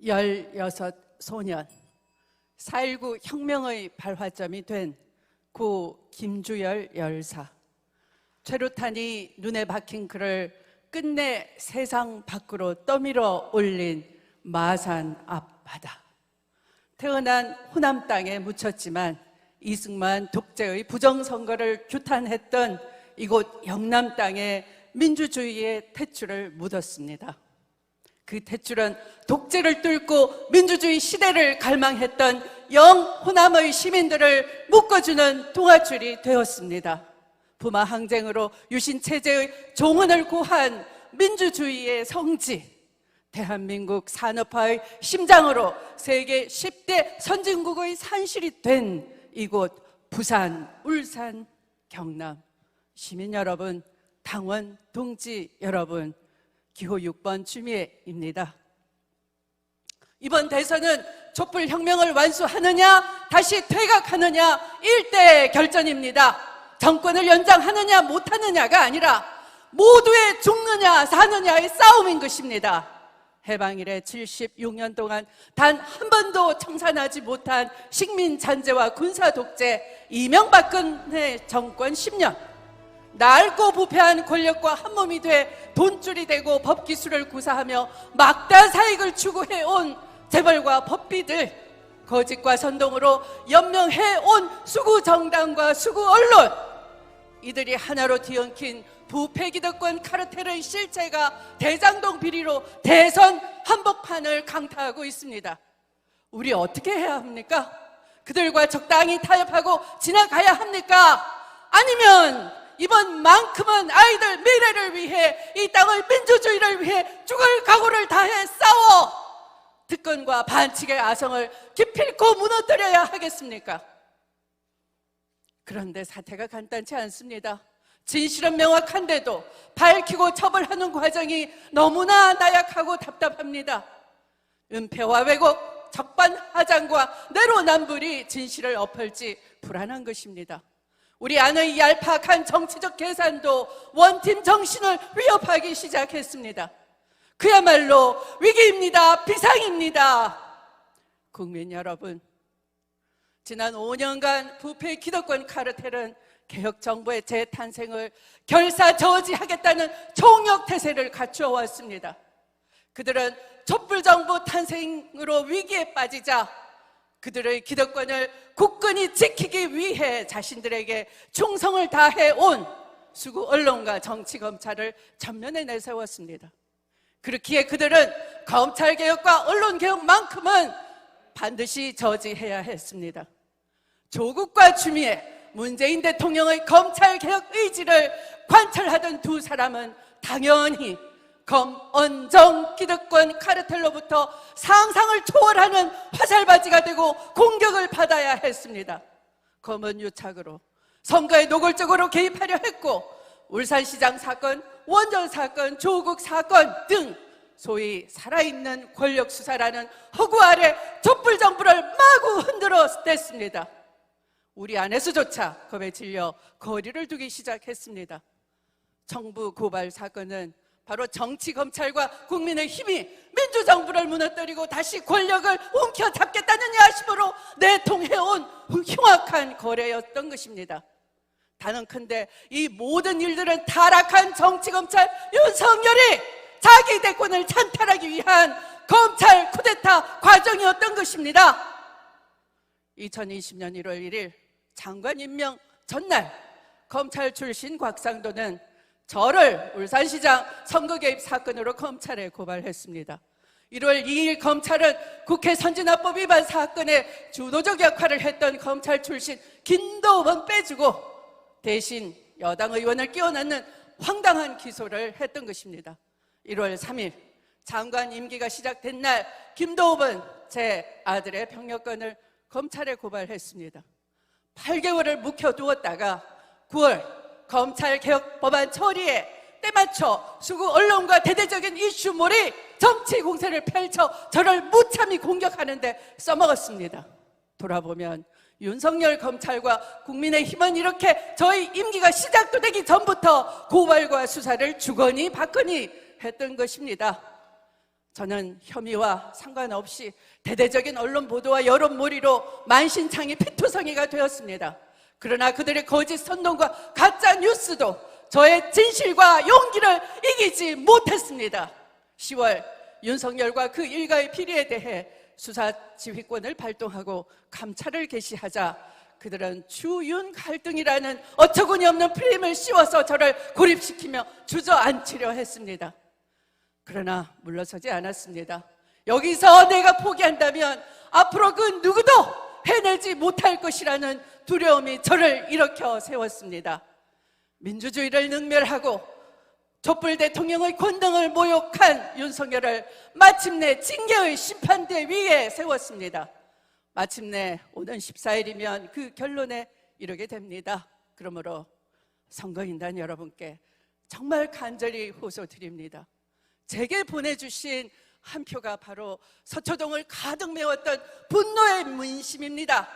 16 소년, 4.19 혁명의 발화점이 된 고 김주열 열사. 최루탄이 눈에 박힌 그를 끝내 세상 밖으로 떠밀어 올린 마산 앞바다. 태어난 호남 땅에 묻혔지만 이승만 독재의 부정선거를 규탄했던 이곳 영남 땅에 민주주의의 탯줄을 묻었습니다. 그 탯줄은 독재를 뚫고 민주주의 시대를 갈망했던 영호남의 시민들을 묶어주는 동아줄이 되었습니다. 부마 항쟁으로 유신체제의 종언을 고한 민주주의의 성지, 대한민국 산업화의 심장으로 세계 10대 선진국의 산실이 된 이곳 부산, 울산, 경남. 시민 여러분, 당원, 동지 여러분, 기호 6번 추미애입니다. 이번 대선은 촛불혁명을 완수하느냐 다시 퇴각하느냐 일대 결전입니다. 정권을 연장하느냐 못하느냐가 아니라 모두의 죽느냐 사느냐의 싸움인 것입니다. 해방 이래 76년 동안 단 한 번도 청산하지 못한 식민 잔재와 군사 독재, 이명박근혜 정권 10년, 낡고 부패한 권력과 한몸이 돼 돈줄이 되고 법기술을 구사하며 막다 사익을 추구해온 재벌과 법비들, 거짓과 선동으로 연명해온 수구정당과 수구언론, 이들이 하나로 뒤엉킨 부패기득권 카르텔의 실체가 대장동 비리로 대선 한복판을 강타하고 있습니다. 우리 어떻게 해야 합니까? 그들과 적당히 타협하고 지나가야 합니까? 아니면 이번만큼은 아이들 미래를 위해, 이 땅의 민주주의를 위해 죽을 각오를 다해 싸워 특권과 반칙의 아성을 기필코 무너뜨려야 하겠습니까? 그런데 사태가 간단치 않습니다. 진실은 명확한데도 밝히고 처벌하는 과정이 너무나 나약하고 답답합니다. 은폐와 왜곡, 적반하장과 내로남불이 진실을 엎을지 불안한 것입니다. 우리 안의 얄팍한 정치적 계산도 원팀 정신을 위협하기 시작했습니다. 그야말로 위기입니다. 비상입니다. 국민 여러분, 지난 5년간 부패 기득권 카르텔은 개혁정부의 재탄생을 결사 저지하겠다는 총력태세를 갖추어 왔습니다. 그들은 촛불정부 탄생으로 위기에 빠지자 그들의 기득권을 굳건히 지키기 위해 자신들에게 충성을 다해온 수구 언론과 정치 검찰을 전면에 내세웠습니다. 그렇기에 그들은 검찰개혁과 언론개혁만큼은 반드시 저지해야 했습니다. 조국과 추미애, 문재인 대통령의 검찰개혁 의지를 관철하던 두 사람은 당연히 검언정 기득권 카르텔로부터 상상을 초월하는 화살바지가 되고 공격을 받아야 했습니다. 검언 유착으로 선거에 노골적으로 개입하려 했고, 울산시장 사건, 원전 사건, 조국 사건 등 소위 살아있는 권력 수사라는 허구 아래 촛불 정부를 마구 흔들어 댔습니다. 우리 안에서조차 겁에 질려 거리를 두기 시작했습니다. 정부 고발 사건은 바로 정치 검찰과 국민의 힘이 민주정부를 무너뜨리고 다시 권력을 움켜잡겠다는 야심으로 내통해온 흉악한 거래였던 것입니다. 단언컨대 이 모든 일들은 타락한 정치검찰 윤석열이 자기 대권을 찬탈하기 위한 검찰 쿠데타 과정이었던 것입니다. 2020년 1월 1일 장관 임명 전날 검찰 출신 곽상도는 저를 울산시장 선거 개입 사건으로 검찰에 고발했습니다. 1월 2일 검찰은 국회 선진화법 위반 사건에 주도적 역할을 했던 검찰 출신 김도읍은 빼주고 대신 여당 의원을 끼워넣는 황당한 기소를 했던 것입니다. 1월 3일 장관 임기가 시작된 날 김도읍은 제 아들의 병역권을 검찰에 고발했습니다. 8개월을 묵혀두었다가 9월 검찰개혁 법안 처리에 때맞춰 수구 언론과 대대적인 이슈몰이 정치 공세를 펼쳐 저를 무참히 공격하는데 써먹었습니다. 돌아보면 윤석열 검찰과 국민의힘은 이렇게 저희 임기가 시작도 되기 전부터 고발과 수사를 주거니 받거니 했던 것입니다. 저는 혐의와 상관없이 대대적인 언론 보도와 여론몰이로 만신창이 피투성이가 되었습니다. 그러나 그들의 거짓 선동과 가짜 뉴스도 저의 진실과 용기를 이기지 못했습니다. 10월 윤석열과 그 일가의 비리에 대해 수사 지휘권을 발동하고 감찰을 개시하자 그들은 주윤 갈등이라는 어처구니 없는 프레임을 씌워서 저를 고립시키며 주저앉히려 했습니다. 그러나 물러서지 않았습니다. 여기서 내가 포기한다면 앞으로 그 누구도 해내지 못할 것이라는 두려움이 저를 일으켜 세웠습니다. 민주주의를 능멸하고 촛불 대통령의 권능을 모욕한 윤석열을 마침내 징계의 심판대 위에 세웠습니다. 마침내 오는 14일이면 그 결론에 이르게 됩니다. 그러므로 선거인단 여러분께 정말 간절히 호소드립니다. 제게 보내주신 한 표가 바로 서초동을 가득 메웠던 분노의 민심입니다.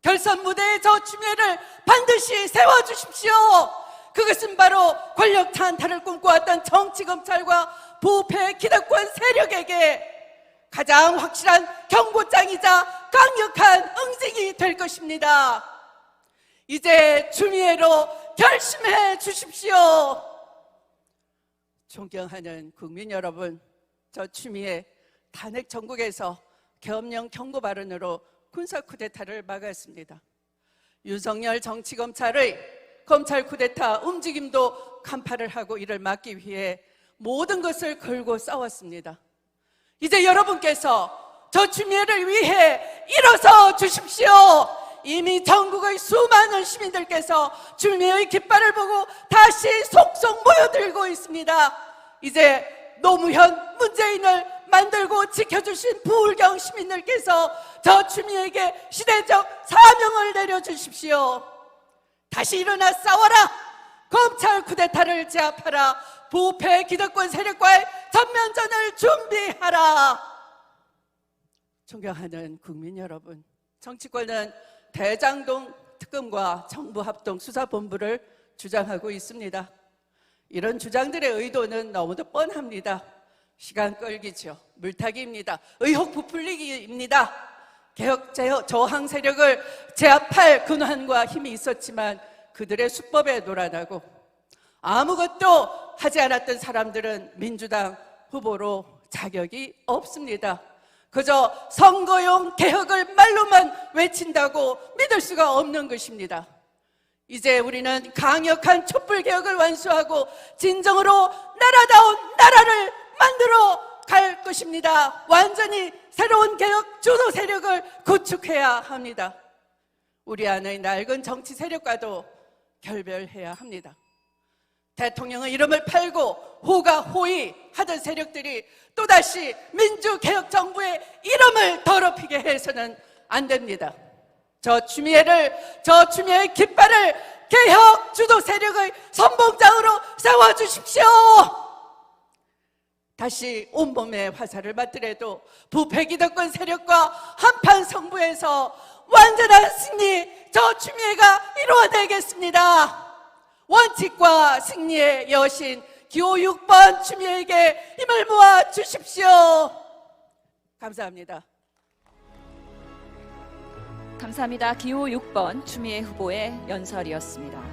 결선 무대에 저 추미애를 반드시 세워주십시오. 그것은 바로 권력 탄탈을 꿈꿔왔던 정치검찰과 부패 기득권 세력에게 가장 확실한 경고장이자 강력한 응징이 될 것입니다. 이제 추미애로 결심해 주십시오. 존경하는 국민 여러분, 저 추미애 탄핵 정국에서 계엄령 경고 발언으로 군사 쿠데타를 막았습니다. 윤석열 정치검찰의 검찰 쿠데타 움직임도 간파를 하고 이를 막기 위해 모든 것을 걸고 싸웠습니다. 이제 여러분께서 저 추미애를 위해 일어서 주십시오. 이미 전국의 수많은 시민들께서 추미애의 깃발을 보고 다시 속속 모여들고 있습니다. 이제 노무현, 문재인을 만들고 지켜주신 부울경 시민들께서 저 추미애에게 시대적 사명을 내려주십시오. 다시 일어나 싸워라. 검찰 쿠데타를 제압하라. 부패 기득권 세력과의 전면전을 준비하라. 존경하는 국민 여러분, 정치권은 대장동 특검과 정부합동 수사본부를 주장하고 있습니다. 이런 주장들의 의도는 너무도 뻔합니다. 시간 끌기죠. 물타기입니다. 의혹 부풀리기입니다. 개혁 저항 세력을 제압할 근원과 힘이 있었지만 그들의 수법에 놀아나고 아무것도 하지 않았던 사람들은 민주당 후보로 자격이 없습니다. 그저 선거용 개혁을 말로만 외친다고 믿을 수가 없는 것입니다. 이제 우리는 강력한 촛불개혁을 완수하고 진정으로 나라다운 나라를 만들어 갈 것입니다. 완전히 새로운 개혁 주도 세력을 구축해야 합니다. 우리 안의 낡은 정치 세력과도 결별해야 합니다. 대통령의 이름을 팔고 호가호위 하던 세력들이 또다시 민주개혁정부의 이름을 더럽히게 해서는 안 됩니다. 저 추미애의 깃발을 개혁 주도 세력의 선봉장으로 세워주십시오. 다시 온몸에 화살을 맞더라도 부패 기득권 세력과 한판 승부에서 완전한 승리 저 추미애가 이루어내겠습니다. 원칙과 승리의 여신 기호 6번 추미애에게 힘을 모아 주십시오. 감사합니다. 감사합니다. 기호 6번 추미애 후보의 연설이었습니다.